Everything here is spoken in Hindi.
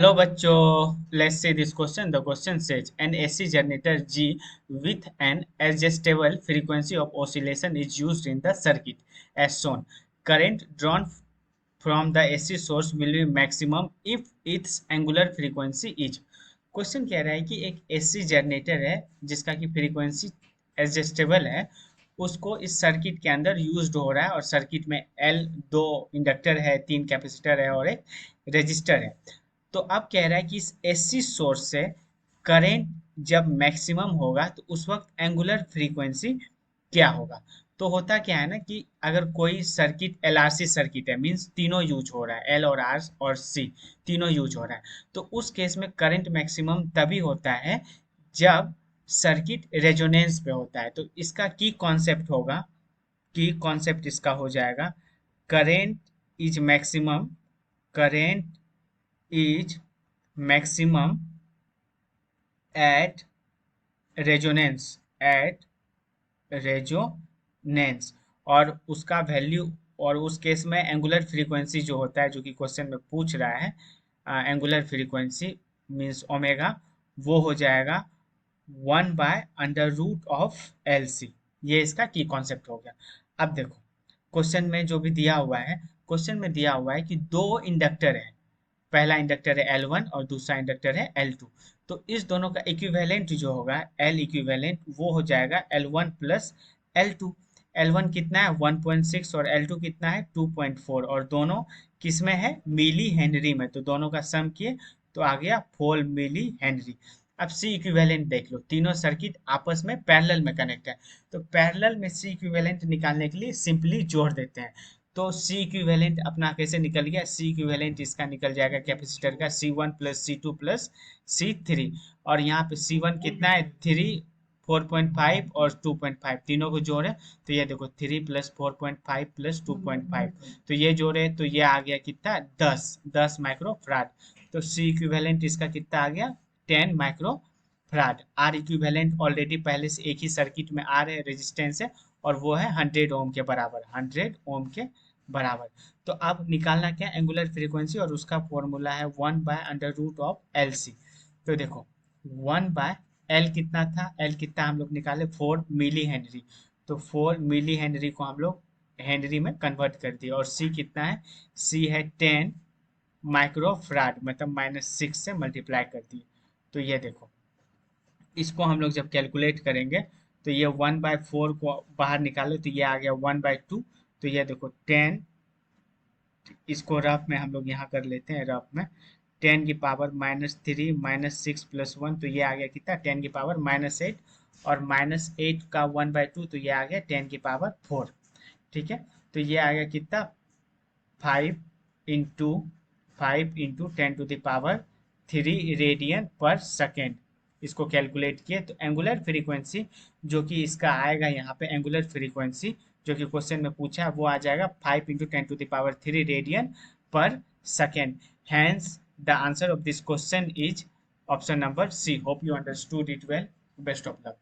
Hello bachcho, let's see this question. The question says an AC generator G with an adjustable frequency of oscillation is used in the circuit as shown. Current drawn from the AC source will be maximum if its angular frequency is. Question कह रहा है कि एक एसी जनरेटर है जिसका कि फ्रीक्वेंसी एडजस्टेबल है, उसको इस सर्किट के अंदर यूज्ड हो रहा है और सर्किट में एल दो इंडक्टर है, तीन कैपेसिटर है और एक रेजिस्टर है। तो अब कह रहा है कि इस एसी सोर्स से करंट जब मैक्सिमम होगा तो उस वक्त एंगुलर फ्रीक्वेंसी क्या होगा। तो होता क्या है ना कि अगर कोई सर्किट एलआरसी सर्किट है, मींस तीनों यूज हो रहा है, एल और आर और सी तीनों यूज हो रहा है, तो उस केस में करंट मैक्सिमम तभी होता है जब सर्किट रेजोनेंस पे होता है। तो इसका की कॉन्सेप्ट होगा, की कॉन्सेप्ट इसका हो जाएगा current is maximum, current is maximum at resonance, at resonance, और उसका वैल्यू, और उस केस में एंगुलर फ्रीक्वेंसी जो होता है, जो कि क्वेश्चन में पूछ रहा है, एंगुलर फ्रीक्वेंसी मींस ओमेगा, वो हो जाएगा 1/√ऑफ LC। ये इसका की कॉन्सेप्ट हो गया। अब देखो क्वेश्चन में जो भी दिया हुआ है, क्वेश्चन में दिया हुआ है कि दो इंडक्टर है, पहला इंडक्टर है L1 और दूसरा इंडक्टर है L2। तो इस दोनों का इक्विवेलेंट जो होगा, L इक्विवेलेंट, वो हो जाएगा L1 प्लस L2। L1 कितना है 1.6 और L2 कितना है 2.4, और दोनों किस में है, मिली हेनरी में, तो दोनों का सम किए तो आ गया 4 मिली हेनरी। अब सी इक्विवेलेंट देख लो, तीनों सर्किट आपस में पैरेलल में कनेक्ट है, तो पैरेलल में सी इक्विवेलेंट निकालने के लिए सिंपली जोड़ देते हैं। तो सी इक्विवेलेंट अपना कैसे निकल गया, सी इक्विवेलेंट इसका निकल जाएगा कैपेसिटर का C1 plus C2 plus C3, और यहाँ पे C1 कितना है 3, 4.5 और 2.5, तीनों को जोड़े तो ये देखो 3 प्लस 4.5 प्लस 2.5, तो ये जोड़े तो ये आ गया कितना 10 माइक्रो फराड। तो सी इक्विवेलेंट इसका कितना आ गया 10 micro farad. R equivalent already पहले से एक ही सर्किट में आ रहे रेजिस्टेंस है, और वो है 100 ओम के बराबर, 100 ओम के बराबर। तो अब निकालना क्या, एंगुलर फ्रीक्वेंसी, और उसका फॉर्मूला है 1/√ऑफ LC। तो देखो 1/L कितना था, L कितना हम लोग निकाले 4 मिली हेनरी, तो 4 मिली हेनरी को हम लोग हेनरी में कन्वर्ट कर दिए, और C कितना है, C है 10 माइक्रो फराड, मतलब -6 से मल्टीप्लाई कर दिए। तो ये देखो इसको हम लोग जब कैलकुलेट करेंगे तो ये 1/4 को बाहर निकाले तो ये आ गया 1/2। तो ये देखो 10, इसको रफ में हम लोग यहाँ कर लेते हैं, रफ में 10 की पावर -3 -6 प्लस 1, तो ये आ गया कितना 10 की पावर -8, और -8 का 1/2 तो ये आ गया 10 की पावर 4। ठीक है, तो ये आ गया कितना 5 इंटू 5 × 10⁻³ रेडियन पर सेकेंड। इसको कैलकुलेट किए तो एंगुलर फ्रीक्वेंसी जो कि इसका आएगा यहाँ पे, एंगुलर फ्रीक्वेंसी जो कि क्वेश्चन में पूछा है, वो आ जाएगा 5 × 10⁻³ रेडियन पर second. Hence the answer of this question is option number C। Hope you understood it well. Best of luck.